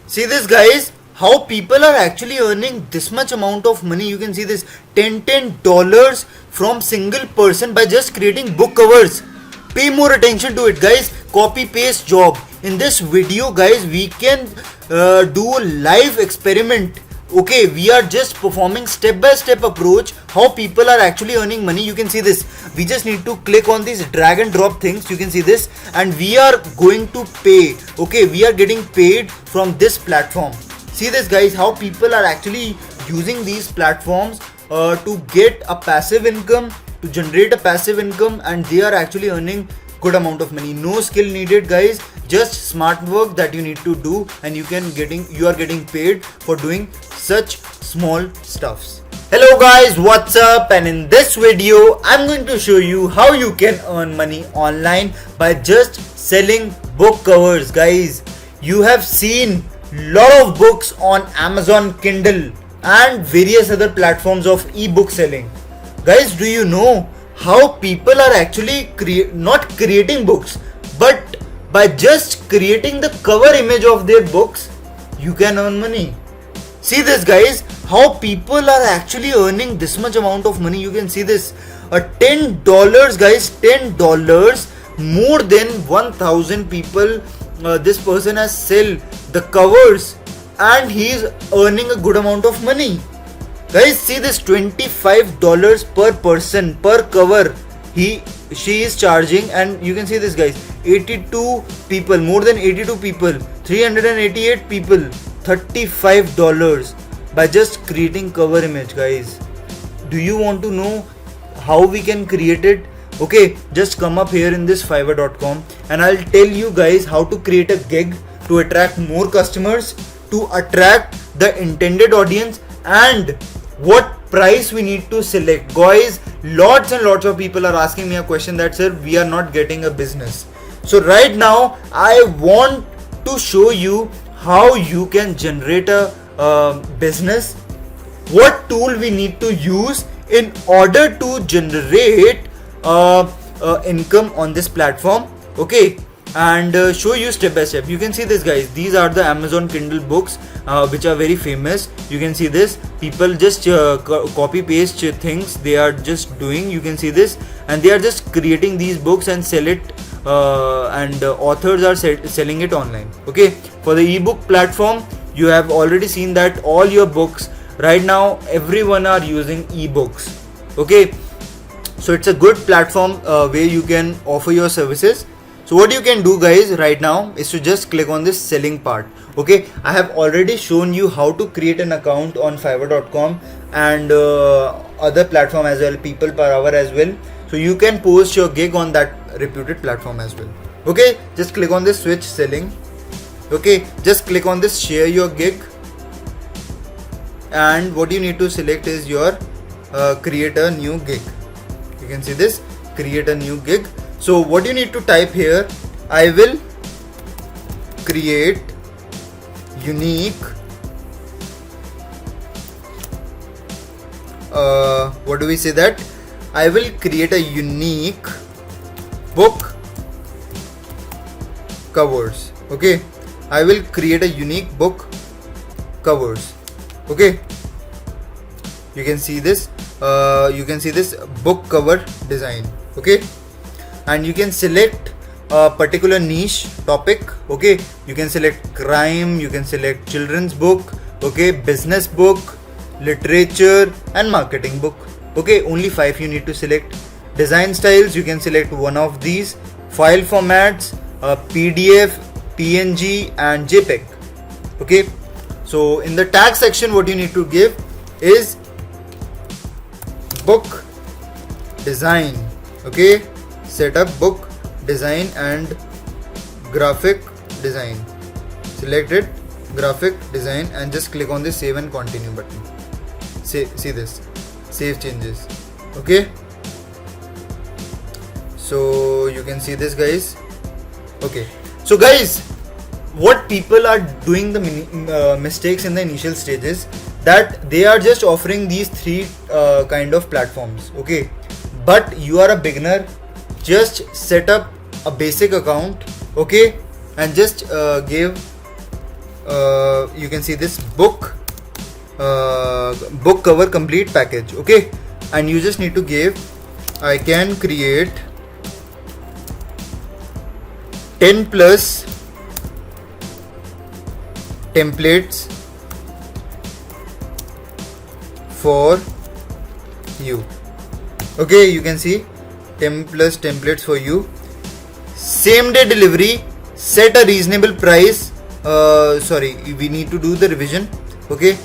See this, guys, how people are actually earning this much amount of money. You can see this $10 from single person by just creating book covers. Pay more attention to it, guys. Copy paste job. In this video, guys, we can do a live experiment. Okay, we are just performing step by step approach how people are actually earning money. You can see this. We just need to click on these drag and drop things. You can see this, and we are going to pay. Okay, we are getting paid from this platform. See this, guys, how people are actually using these platforms to get a passive income, to generate a passive income, and they are actually earning good amount of money. No skill needed, guys, just smart work that you need to do, and you are getting paid for doing such small stuffs. Hello guys, what's up? And in this video I'm going to show you how you can earn money online by just selling book covers. Guys, you have seen lot of books on Amazon Kindle and various other platforms of ebook selling. Guys, do you know how people are actually not creating books, but by just creating the cover image of their books, you can earn money. See this, guys, how people are actually earning this much amount of money. You can see this, $10, guys, $10, more than 1,000 people this person has sell the covers, and he is earning a good amount of money. Guys, see this, $25 per person per cover she is charging. And you can see this, guys, 82 people, more than 82 people, 388 people, $35 by just creating cover image. Guys, do you want to know how we can create it? Okay, just come up here in this fiverr.com and I'll tell you guys how to create a gig to attract more customers, to attract the intended audience, and what price we need to select. Guys, lots and lots of people are asking me a question that, sir, we are not getting a business. So right now I want to show you how you can generate a business, what tool we need to use in order to generate income on this platform. Okay, and show you step by step. You can see this, guys, these are the Amazon Kindle books which are very famous. You can see this, people just copy paste things they are just doing. You can see this, and they are just creating these books and sell it, and authors are selling it online. Okay, for the ebook platform, you have already seen that all your books right now everyone are using ebooks. Okay, so it's a good platform where you can offer your services. So what you can do, guys, right now is to just click on this selling part. Okay, I have already shown you how to create an account on fiverr.com and other platform as well, people per hour as well. So you can post your gig on that reputed platform as well. Okay, just click on this switch selling. Okay, just click on this share your gig, and what you need to select is your create a new gig. You can see this, create a new gig. So what you need to type here, I will create unique what do we say that, I will create a unique book covers. Okay, I will create a unique book covers. Okay, you can see this, book cover design. Okay, and you can select a particular niche topic. Okay, you can select crime, you can select children's book, okay, business book, literature, and marketing book. Okay, only 5 you need to select. Design styles, you can select one of these. File formats, PDF, PNG, and JPEG. Okay, so in the tag section, what you need to give is book design. Okay, set up book design and graphic design. Select it, graphic design, and just click on the save and continue button. See this, save changes. Okay, so you can see this, guys. Okay, so guys, what people are doing the mistakes in the initial stages, that they are just offering these 3 kind of platforms. Okay, but you are a beginner, just set up a basic account. Okay, and just give you can see this book cover complete package. Okay, and you just need to give, I can create 10 plus templates for you. Okay, you can see 10 plus templates for you. Same day delivery, set a reasonable price. Sorry, we need to do the revision. Okay,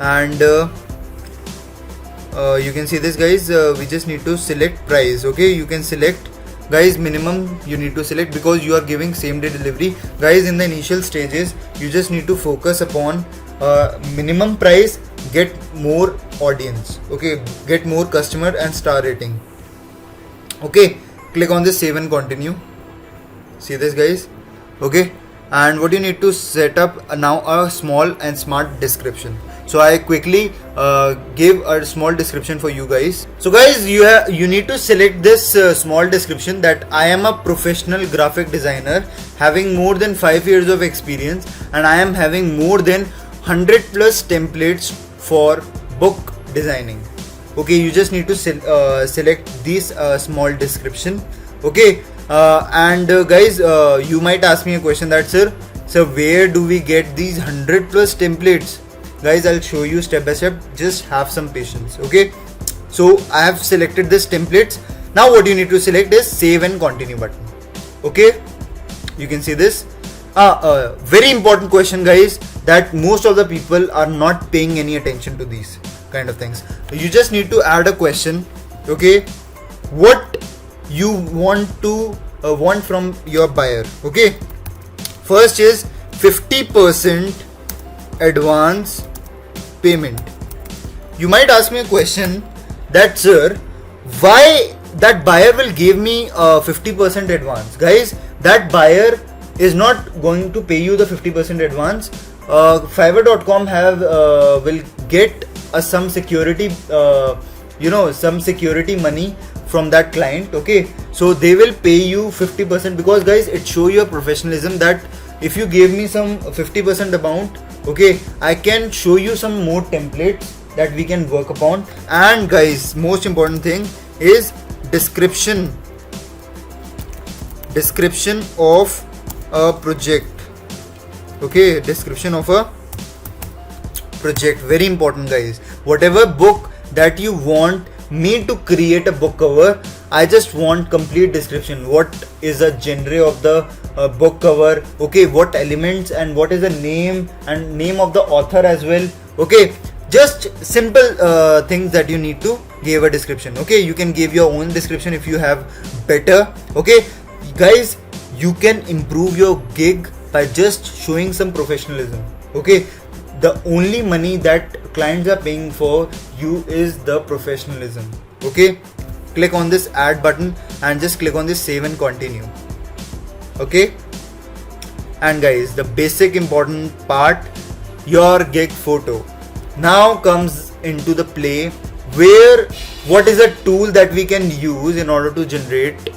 and you can see this, guys. We just need to select price. Okay, you can select, guys, minimum you need to select because you are giving same day delivery. Guys, in the initial stages you just need to focus upon minimum price, get more audience. Okay, get more customer and star rating. Okay, click on this save and continue. See this, guys. Okay, and what you need to set up now, a small and smart description. So I quickly give a small description for you guys. So guys, you need to select this small description that I am a professional graphic designer having more than 5 years of experience, and I am having more than 100 plus templates for book designing. Okay, you just need to select this small description. Okay, and guys, you might ask me a question that, sir, where do we get these 100 plus templates? Guys, I'll show you step by step. Just have some patience. Okay, so I have selected this templates. Now what you need to select is save and continue button. Okay, you can see this. Very important question, guys, that most of the people are not paying any attention to these kind of things. You just need to add a question. Okay, what you want to want from your buyer. Okay, first is 50% advance payment. You might ask me a question that, sir, why that buyer will give me 50% advance? Guys, that buyer is not going to pay you the 50% advance. Fiverr.com have will get some security, some security money from that client. Okay, so they will pay you 50% because, guys, it show your professionalism that if you gave me some 50% amount, okay, I can show you some more templates that we can work upon. And guys, most important thing is description of a project. Okay, description of a project, very important, guys. Whatever book that you want me to create a book cover, I just want complete description. What is the genre of the book cover? Okay, what elements and what is the name and name of the author as well. Okay, just simple things that you need to give a description. Okay, you can give your own description if you have better. Okay, guys, you can improve your gig by just showing some professionalism. Okay, the only money that clients are paying for you is the professionalism. Okay, click on this add button and just click on this save and continue. Okay, and guys, the basic important part, your gig photo now comes into the play, where what is a tool that we can use in order to generate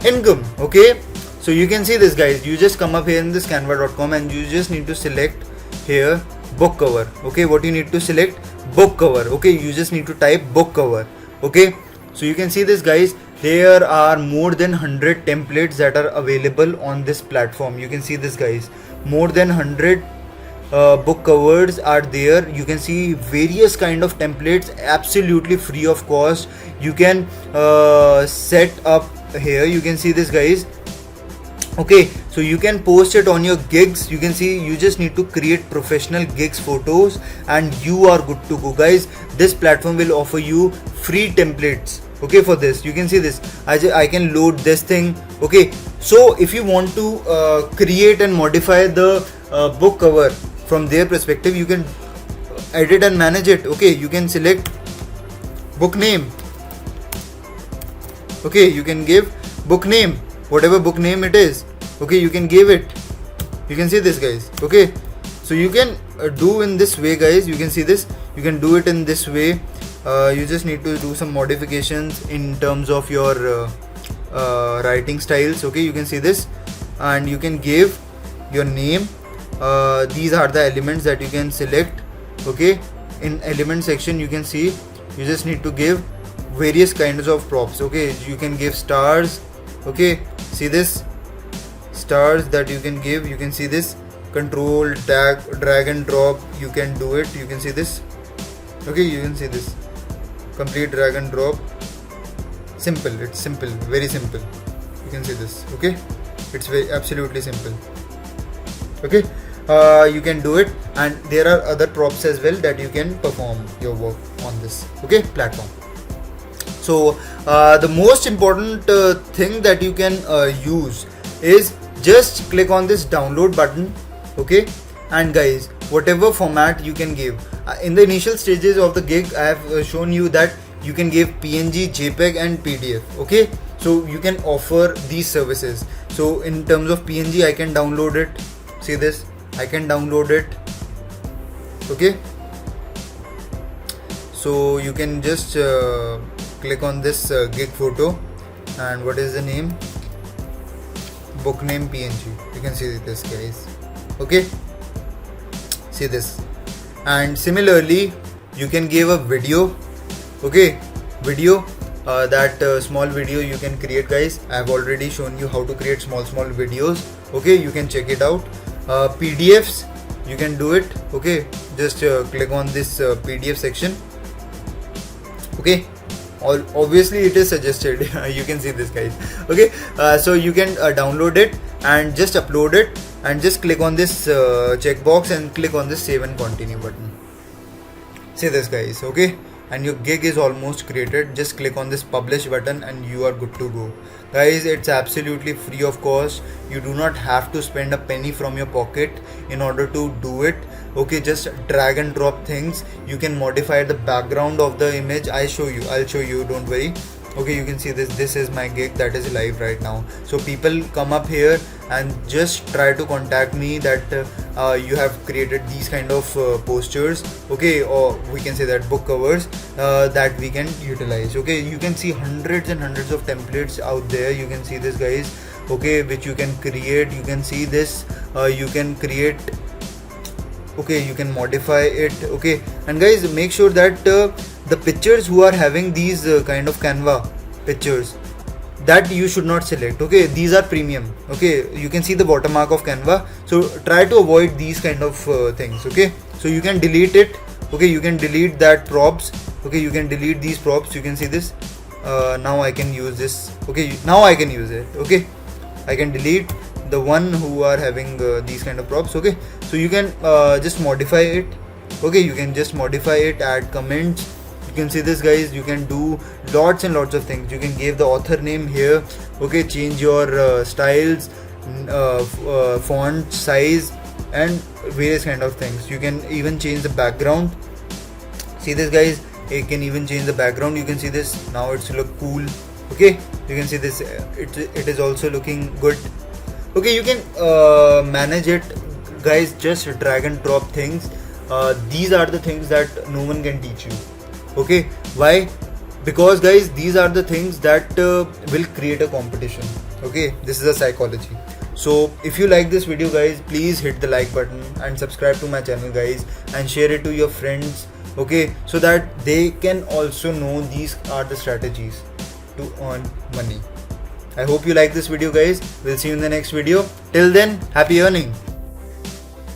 income. Okay, so you can see this, guys. You just come up here in this canva.com and you just need to select here book cover. Okay, what you need to select, book cover. Okay, you just need to type book cover. Okay, so you can see this, guys. There are more than 100 templates that are available on this platform. You can see this, guys. More than 100 book covers are there. You can see various kind of templates absolutely free of cost. You can set up here. You can see this, guys. Okay, so you can post it on your gigs. You can see you just need to create professional gigs photos and you are good to go, guys. This platform will offer you free templates. Okay, for this you can see this, I can load this thing. Okay, so if you want to create and modify the book cover from their perspective, you can edit and manage it. Okay, you can select book name. Okay, you can give book name, whatever book name it is. Okay, you can give it. You can see this, guys. Okay, so you can do in this way, guys. You can see this, you can do it in this way. You just need to do some modifications in terms of your writing styles. Okay, you can see this, and you can give your name. these are the elements that you can select. Okay, in element section you can see you just need to give various kinds of props. Okay, you can give stars. Okay, see this stars that you can give. You can see this control drag and drop, you can do it. You can see this. Okay, you can see this complete drag and drop. Simple, it's simple, very simple. You can see this. Okay, it's very absolutely simple. Okay, you can do it, and there are other props as well that you can perform your work on this, okay, platform. So the most important thing that you can use is just click on this download button. Okay, and guys, whatever format you can give, in the initial stages of the gig I have shown you that you can give PNG, JPEG and PDF. Okay, so you can offer these services. So in terms of PNG, I can download it. See this, I can download it. Okay, so you can just click on this gig photo, and what is the name? Book name PNG. You can see this, guys. Okay, see this. And similarly you can give a video. Okay, video, that small video you can create, guys. I have already shown you how to create small videos. Okay, you can check it out. PDFs, you can do it. Okay, just click on this PDF section. Okay, obviously it is suggested. You can see this, guys. Okay, so you can download it and just upload it, and just click on this checkbox and click on this save and continue button. See this, guys. Okay, and your gig is almost created. Just click on this publish button and you are good to go, guys. It's absolutely free of cost. You do not have to spend a penny from your pocket in order to do it. Okay, just drag and drop things. You can modify the background of the image. I'll show you, don't worry. Okay, you can see this is my gig that is live right now. So people come up here and just try to contact me that you have created these kind of posters, okay, or we can say that book covers that we can utilize. Okay, you can see hundreds and hundreds of templates out there. You can see this, guys. Okay, which you can create. You can see this, you can create. Okay, you can modify it. Okay, and guys, make sure that the pictures who are having these kind of Canva pictures, that you should not select. Okay, these are premium. Okay, you can see the watermark of Canva, so try to avoid these kind of things. Okay, so you can delete it. Okay, you can delete that props. Okay, you can delete these props. You can see this. Now I can use this. Okay, now I can use it. Okay, I can delete the one who are having these kind of props. Okay, so you can just modify it. Okay, you can just modify it, add comments. You can see this, guys. You can do lots and lots of things. You can give the author name here. Okay, change your styles, font size and various kind of things. You can even change the background. See this, guys, you can even change the background. You can see this, now it's look cool. Okay, you can see this, it is also looking good. Okay, you can manage it, guys. Just drag and drop things. These are the things that no one can teach you. Okay, why? Because, guys, these are the things that will create a competition. Okay, this is a psychology. So if you like this video, guys, please hit the like button and subscribe to my channel, guys, and share it to your friends. Okay, so that they can also know these are the strategies to earn money. I hope you like this video, guys. We'll see you in the next video. Till then, happy earning.